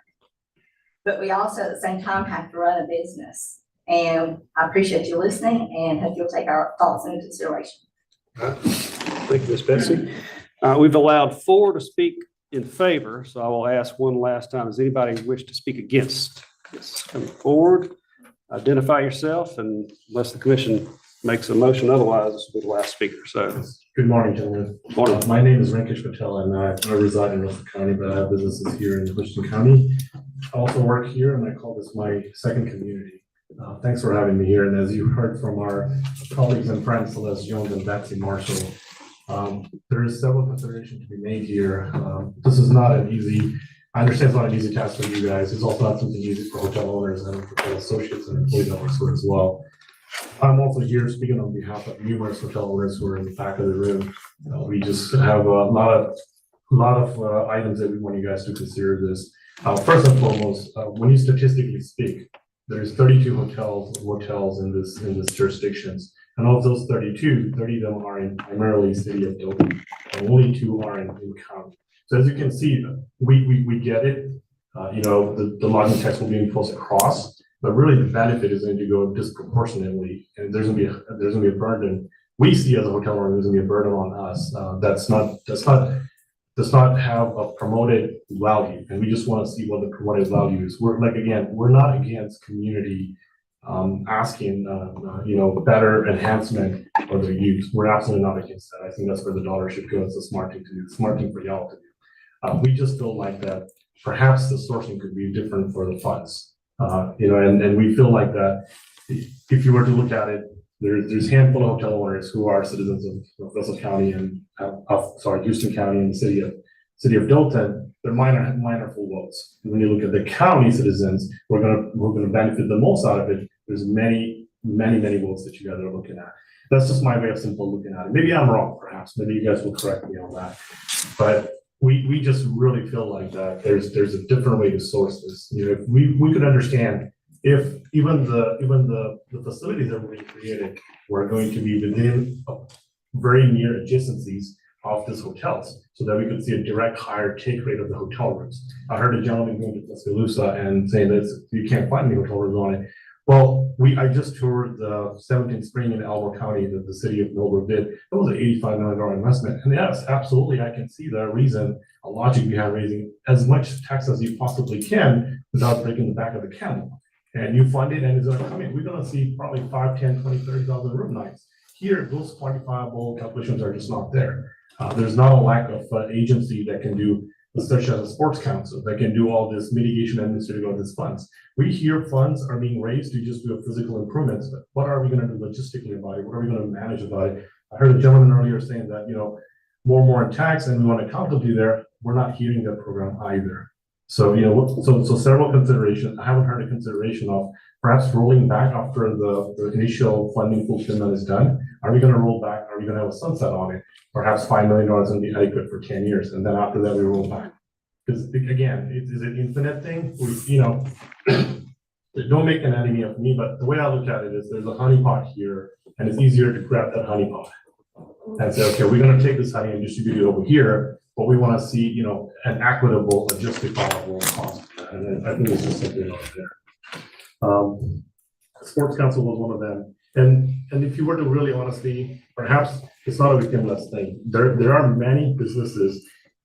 But we also at the same time have to run a business. And I appreciate you listening and hope you'll take our thoughts into consideration.
Thank you, Ms. Betsy. We've allowed 4 to speak in favor, so I will ask one last time. Does anybody wish to speak against? Yes, come forward, identify yourself, and unless the commission makes a motion, otherwise this will be the last speaker. So,
Good morning, gentlemen.
morning.
My name is Rankish Patel, and I reside in Russell County, but I have businesses here in Houston County. I also work here, and I call this my second community. Thanks for having me here. And as you heard from our colleagues and friends, Celeste Jones and Betsy Marshall, there is several considerations to be made here. This is not an easy, I understand it's not an easy task for you guys. It's also not something easy for hotel owners and hotel associates and employees that work for as well. I'm also here speaking on behalf of numerous hotel owners who are in the back of the room. We just have a lot of items that we want you guys to consider this. First and foremost, when you statistically speak, there's 32 hotels in this jurisdictions. And of those 32, 30 of them are in primarily city of Dothan, and only 2 are in county. So as you can see, we get it. The lodging tax will be imposed across, but really the benefit is going to go disproportionately, and there's gonna be a burden. We see as a hotel owner, there's gonna be a burden on us. Does not have a promoted value, and we just want to see what the promoted value is. We're not against community asking, better enhancement for their use. We're absolutely not against that. I think that's where the dollar should go. It's a smart thing to do, smart thing for y'all to do. We just feel like that perhaps the sourcing could be different for the funds. And we feel like that if you were to look at it, there's a handful of hotel owners who are citizens of Russell County and Houston County and the city of Dothan. They're minor full votes. And when you look at the county citizens, we're gonna benefit the most out of it. There's many votes that you guys are looking at. That's just my way of simple looking at it. Maybe I'm wrong, perhaps. Maybe you guys will correct me on that. But we just really feel like that there's a different way to source this. If we could understand if even the facilities that were created were going to be within very near adjacencies of these hotels, so that we could see a direct higher take rate of the hotel rooms. I heard a gentleman going to Tuscaloosa and saying that you can't find any hotel rooms on it. Well, I just toured the 17th Spring in Elmo County that the city of Millbrook did. It was an $85 million investment. And yes, absolutely, I can see the reason, a logic behind raising as much tax as you possibly can without breaking the back of the camel. And you fund it and it's gonna come in. We're gonna see probably 5, 10, 20, 30,000 room nights. Here, those quantifiable calculations are just not there. There's not a lack of agency that can do, such as a sports council, that can do all this mitigation and administrative of these funds. We hear funds are being raised to just do a physical improvements, but what are we gonna do logistically about it? What are we gonna manage about it? I heard a gentleman earlier saying that, more in tax and we want accountability there. We're not hearing that program either. So, so several considerations. I haven't heard a consideration of perhaps rolling back after the initial funding fulfillment is done. Are we going to roll back? Are we going to have a sunset on it? Perhaps $5 million will be adequate for 10 years. And then after that, we roll back. Because again, is it infinite thing? Don't make an enemy of me, but the way I look at it is there's a honey pot here and it's easier to grab that honey pot and say, okay, we're going to take this honey and distribute it over here. But we want to see, an equitable, a justifiable cost. And I think it's just simply not there. Sports Council was one of them. And if you were to really honestly, perhaps it's not a weekend less thing. There are many businesses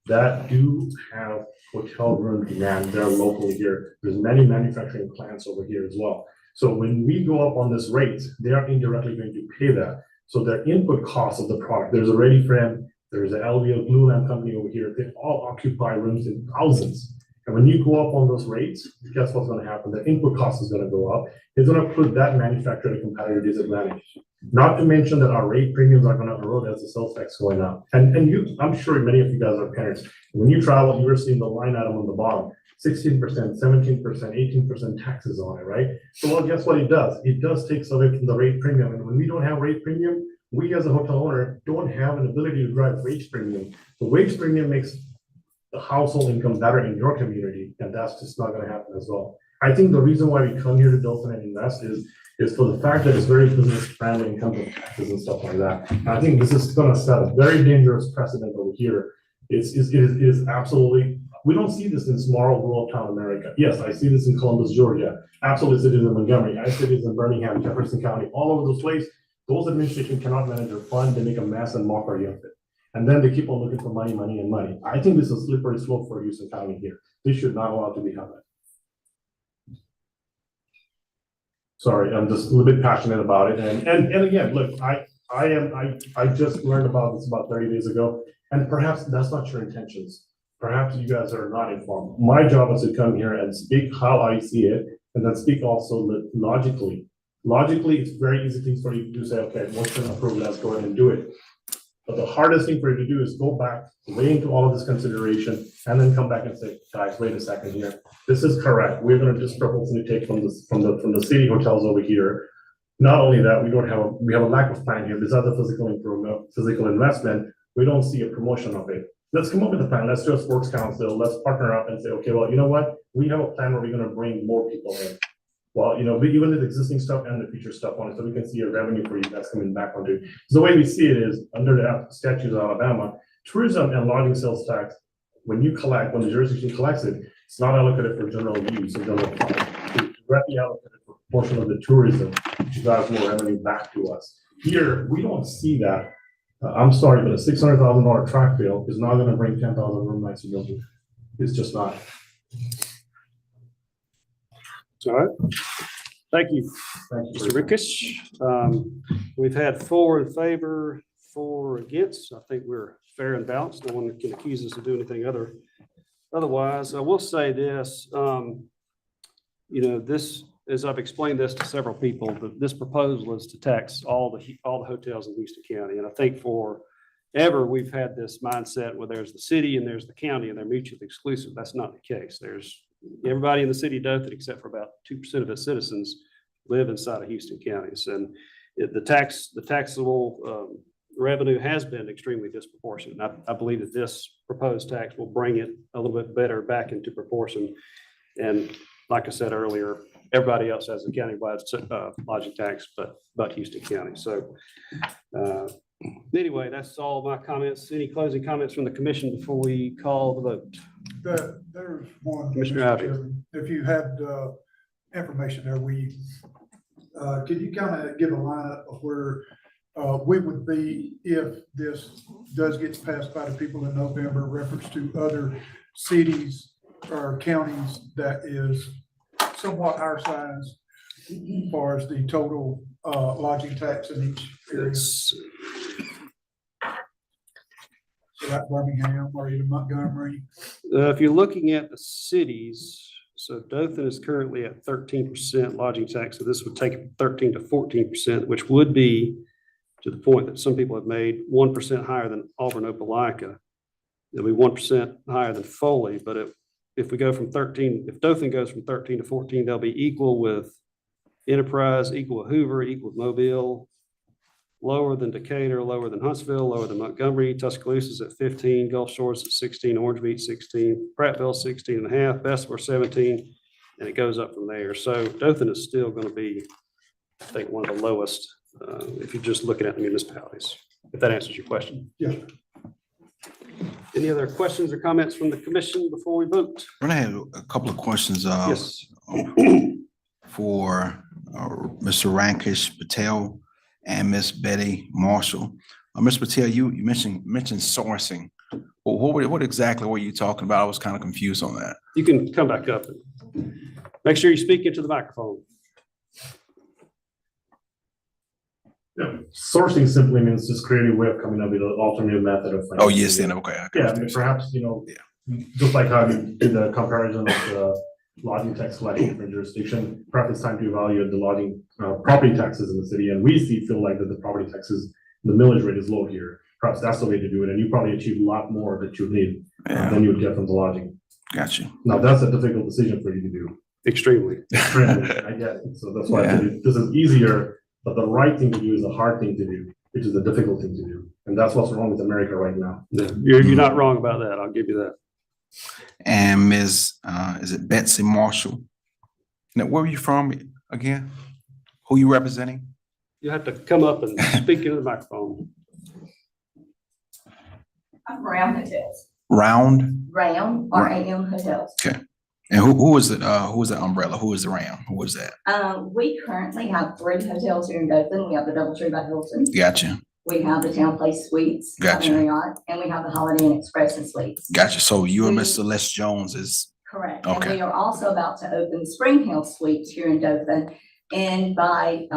that do have hotel room demand. They're locally here. There's many manufacturing plants over here as well. So when we go up on this rate, they are indirectly going to pay that. So their input cost of the product, there's a Ready Frame, there's an LVO Blue Lamp company over here. They all occupy rooms in thousands. And when you go up on those rates, guess what's gonna happen? The input cost is gonna go up. It's gonna put that manufacturer at a competitive disadvantage. Not to mention that our rate premiums are gonna erode as the sales tax going up. And you, I'm sure many of you guys are parents. When you travel, you are seeing the line item on the bottom, 16%, 17%, 18% taxes on it, right? So well, guess what it does? It does take away from the rate premium. And when we don't have rate premium, we as a hotel owner don't have an ability to drive wage premium. The wage premium makes the household income better in your community, and that's just not gonna happen as well. I think the reason why we come here to Dothan and invest is for the fact that it's very business friendly in terms of taxes and stuff like that. And I think this is gonna set a very dangerous precedent over here. It is absolutely, we don't see this in small rural town America. Yes, I see this in Columbus, Georgia. Absolutely see it in Montgomery. I see this in Birmingham, Jefferson County, all over those places. Those administrations cannot manage their fund. They make a mess and mockery of it. And then they keep on looking for money, money, and money. I think this is a slippery slope for Houston County here. This should not allow to be happening. Sorry, I'm just a little bit passionate about it. And again, look, I just learned about this about 30 days ago, and perhaps that's not your intentions. Perhaps you guys are not informed. My job is to come here and speak how I see it, and then speak also logically. Logically, it's very easy things for you to say, okay, what's going to approve, let's go ahead and do it. But the hardest thing for you to do is go back, weigh into all of this consideration, and then come back and say, guys, wait a second here. This is correct. We're going to disproportionately take from the city hotels over here. Not only that, we have a lack of plan here. Besides the physical improvement, physical investment, we don't see a promotion of it. Let's come up with a plan. Let's do a sports council. Let's partner up and say, okay, well, you know what? We have a plan where we're going to bring more people in. Well, you know, even the existing stuff and the future stuff on it, so we can see a revenue for you that's coming back onto it. So the way we see it is under the statutes of Alabama, tourism and lodging sales tax, when the jurisdiction collects it, it's not allocated for general use and general fund. It's directly allocated for a portion of the tourism, which drives more revenue back to us. Here, we don't see that. I'm sorry, but a $600,000 track field is not going to bring 10,000 room nights to Dothan. It's just not.
All right. Thank you, Mr. Rickish. We've had 4 in favor, 4 against. I think we're fair and balanced. No one can accuse us of doing anything otherwise. I will say this, you know, this, as I've explained this to several people, that this proposal is to tax all the hotels in Houston County. And I think forever we've had this mindset where there's the city and there's the county and they're mutually exclusive. That's not the case. There's everybody in the city of Dothan, except for about 2% of its citizens, live inside of Houston counties. And the taxable revenue has been extremely disproportionate. I believe that this proposed tax will bring it a little bit better back into proportion. And like I said earlier, everybody else has a countywide lodging tax, but Houston County. So anyway, that's all my comments. Any closing comments from the commission before we call the vote?
There's one.
Commissioner Ivey.
Chairman. If you had information there, could you kind of give a lineup of where we would be if this does get passed by the people in November, reference to other cities or counties that is somewhat our size as far as the total lodging tax in each area? So like Birmingham or even Montgomery.
If you're looking at the cities, so Dothan is currently at 13% lodging tax. So this would take it 13 to 14%, which would be to the point that some people have made 1% higher than Auburn, Opelika. It'll be 1% higher than Foley, but if we go from 13, if Dothan goes from 13 to 14, they'll be equal with Enterprise, equal with Hoover, equal with Mobile, lower than Decatur, lower than Huntsville, lower than Montgomery. Tuscaloosa's at 15, Gulf Shores at 16, Orange Beach 16, Prattville 16 and a half, Bessemer 17, and it goes up from there. So Dothan is still going to be, I think, one of the lowest if you're just looking at the municipalities, if that answers your question.
Yes.
Any other questions or comments from the commission before we vote?
I have a couple of questions.
Yes.
For Mr. Rankish Patel and Miss Betty Marshall. Ms. Patel, you mentioned sourcing. What exactly were you talking about? I was kind of confused on that.
You can come back up and make sure you speak into the microphone.
Yeah, sourcing simply means just creating a way of coming up with an alternative method of.
Oh, yes, then, okay. I
Yeah,
got
I mean,
you.
perhaps, just like how you did the comparison of the lodging tax collection in different jurisdiction, perhaps it's time to evaluate the lodging, property taxes in the city, and feel like that the property taxes, the millage rate is low here. Perhaps that's the way to do it, and you probably achieve a lot more that you need
Yeah,
than you would get from the lodging.
got you.
Now, that's a difficult decision for you to do.
Extremely.
Extremely, I get it. So that's why I think this is easier, but the right thing to do is a hard thing to do, which is a difficult thing to do. And that's what's wrong with America right now.
Yeah, you're not wrong about that. I'll give you that.
And Ms., is it Betsy Marshall? Now, where are you from again? Who you representing?
You have to come up and speak into the microphone.
I'm Round Hotels,
Round?
Round, RAM Hotels.
And who is it? Who is the umbrella? Who is the Round? Who is that?
We currently have 3 hotels here in Dothan. We have the DoubleTree by Hilton.
Gotcha,
We have the Town Place Suites. by
Gotcha.
Marriott, and we have the Holiday Inn Express and Suites.
gotcha. So you and
We-
Mr. Les Jones is,
Correct. And
Okay.
we are also about to open Spring Hill Suites here in Dothan. And by,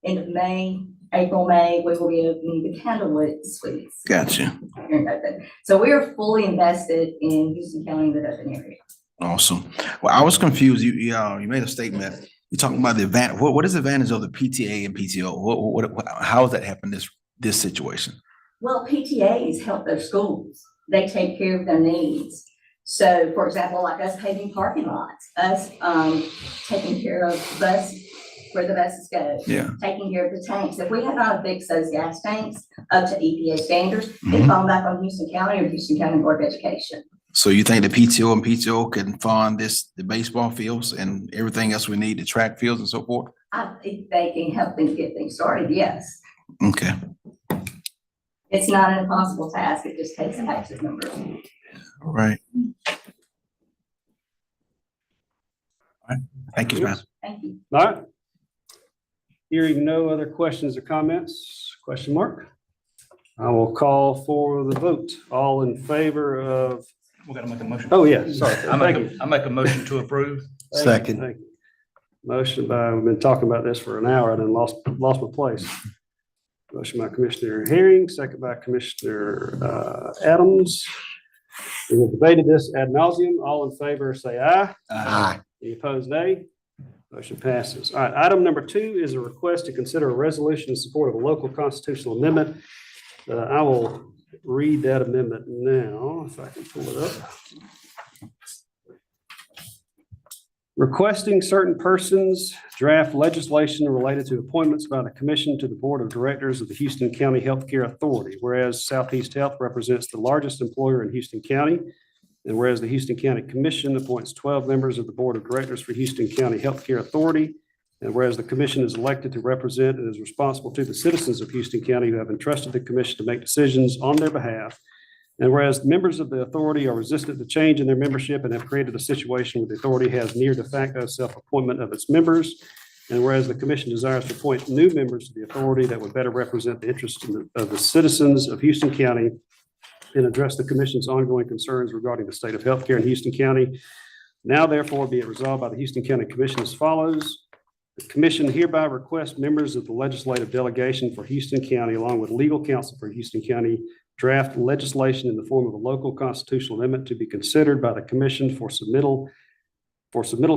end of May, April, May, we will be opening the Candlewood Suites
gotcha.
here in Dothan. So we are fully invested in Houston County, and the Dothan area.
Awesome. Well, I was confused. You made a statement. You're talking about the advantage. What is the advantage of the PTA and PTO? How has that happened this situation?
Well, PTAs help their schools. They take care of their needs. So for example, like us paving parking lots, us, taking care of where the buses go.
Yeah.
Taking care of the tanks. If we had not fixed those gas tanks up to EPA standards,
Mhm.
it'd fall back on Houston County or Houston County Board of Education.
So you think the PTO and PTO can fund the baseball fields and everything else we need, the track fields and so forth?
I think they can help them get things started, yes.
Okay.
It's not an impossible task. It just takes active numbers.
All right. All right. Thank you, man.
Thank you.
All right. Hearing no other questions or comments, question mark? I will call for the vote. All in favor of,
We gotta make a motion.
oh, yeah, sorry.
I
Thank you.
make a motion to approve.
Thank you,
Second.
thank you. Motion by, we've been talking about this for an hour, I done lost my place. Motion by Commissioner Herring, second by Commissioner Adams. We have debated this ad nauseum. All in favor, say aye.
Aye.
Any opposed, nay? Motion passes. All right, item number 2 is a request to consider a resolution in support of a local constitutional amendment. I will read that amendment now, if I can pull it up. Requesting certain persons draft legislation related to appointments by the commission to the Board of Directors of the Houston County Healthcare Authority. Whereas Southeast Health represents the largest employer in Houston County, and whereas the Houston County Commission appoints 12 members of the Board of Directors for Houston County Healthcare Authority, and whereas the commission is elected to represent and is responsible to the citizens of Houston County who have entrusted the commission to make decisions on their behalf, and whereas members of the authority are resistant to change in their membership and have created a situation where the authority has near de facto self-appointment of its members, and whereas the commission desires to appoint new members to the authority that would better represent the interests of the citizens of Houston County and address the commission's ongoing concerns regarding the state of healthcare in Houston County. Now therefore be it resolved by the Houston County Commission as follows. The commission hereby requests members of the legislative delegation for Houston County, along with legal counsel for Houston County, draft legislation in the form of a local constitutional amendment to be considered by the commission for submittal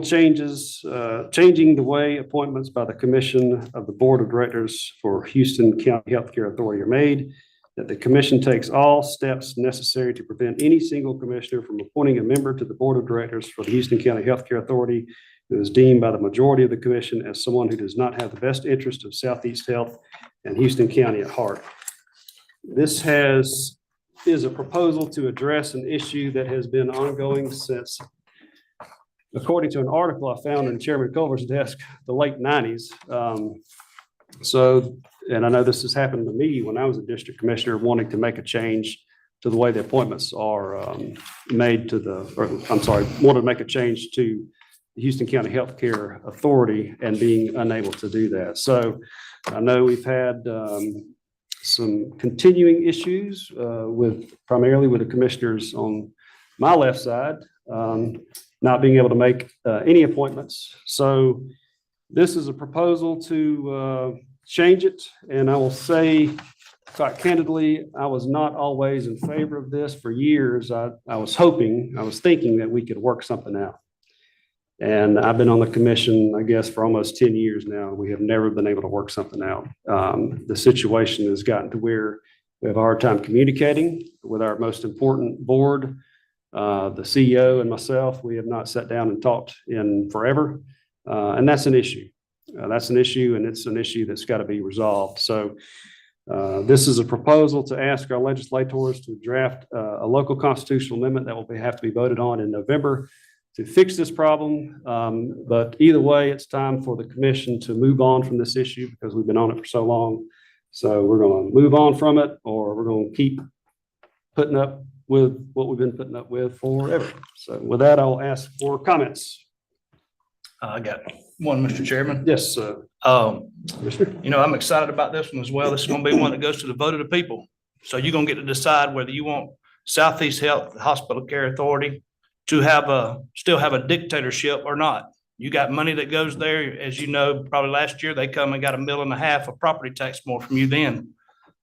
changes, changing the way appointments by the commission of the Board of Directors for Houston County Healthcare Authority are made, that the commission takes all steps necessary to prevent any single commissioner from appointing a member to the Board of Directors for the Houston County Healthcare Authority who is deemed by the majority of the commission as someone who does not have the best interest of Southeast Health and Houston County at heart. This is a proposal to address an issue that has been ongoing since, according to an article I found in Chairman Culver's desk, the late 90s. And I know this has happened to me when I was a district commissioner, wanting to make a change to the way the appointments are made to wanted to make a change to the Houston County Healthcare Authority and being unable to do that. So I know we've had some continuing issues primarily with the commissioners on my left side, not being able to make any appointments. So this is a proposal to change it, and I will say quite candidly, I was not always in favor of this for years. I was thinking that we could work something out. And I've been on the commission, I guess, for almost 10 years now. We have never been able to work something out. The situation has gotten to where we have a hard time communicating with our most important board. The CEO and myself, we have not sat down and talked in forever. And that's an issue. That's an issue, and it's an issue that's got to be resolved. So this is a proposal to ask our legislators to draft a local constitutional amendment that will have to be voted on in November to fix this problem. But either way, it's time for the commission to move on from this issue because we've been on it for so long. So we're going to move on from it, or we're going to keep putting up with what we've been putting up with forever. So with that, I'll ask for comments.
I got one, Mr. Chairman.
Yes, Commissioner.
You know, I'm excited about this one as well. This is going to be one that goes to the vote of the people. So you're going to get to decide whether you want Southeast Health Hospital Care Authority to still have a dictatorship or not. You got money that goes there. As you know, probably last year, they come and got $1.5 million of property tax more from you then.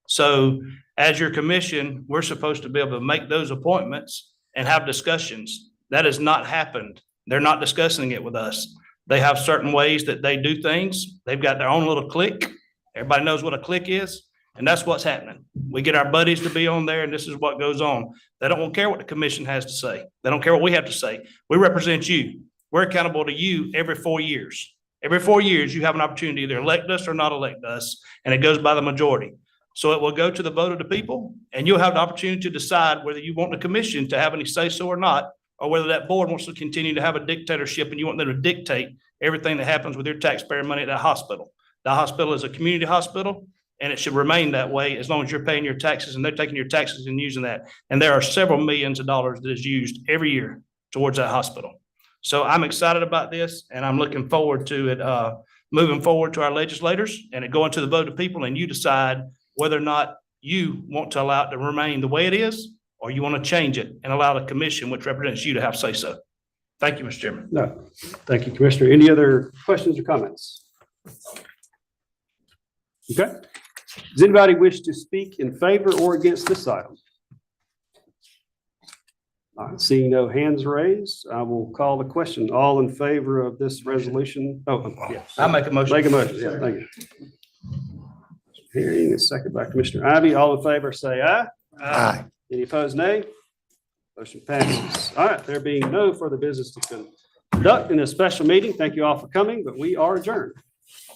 So as your commission, we're supposed to be able to make those appointments and have discussions. That has not happened. They're not discussing it with us. They have certain ways that they do things. They've got their own little clique. Everybody knows what a clique is, and that's what's happening. We get our buddies to be on there, and this is what goes on. They don't care what the commission has to say. They don't care what we have to say. We represent you. We're accountable to you every 4 years. Every 4 years, you have an opportunity to either elect us or not elect us, and it goes by the majority. So it will go to the vote of the people, and you'll have the opportunity to decide whether you want the commission to have any say-so or not, or whether that board wants to continue to have a dictatorship and you want them to dictate everything that happens with your taxpayer money at that hospital. The hospital is a community hospital, and it should remain that way as long as you're paying your taxes and they're taking your taxes and using that. And there are several millions of dollars that is used every year towards that hospital. So I'm excited about this, and I'm looking forward to it moving forward to our legislators and it going to the vote of people, and you decide whether or not you want to allow it to remain the way it is, or you want to change it and allow the commission, which represents you, to have say so. Thank you, Mr. Chairman.
No, thank you, Commissioner. Any other questions or comments? Okay. Does anybody wish to speak in favor or against this item? All right, seeing no hands raised, I will call the question. All in favor of this resolution? Oh, yes.
I make a motion.
Make a motion, yeah, thank you. Hearing a second by Commissioner Ivy. All in favor, say aye.
Aye.
Any opposed, nay? Motion passes. All right, there being no further business to conduct in this special meeting, thank you all for coming, but we are adjourned.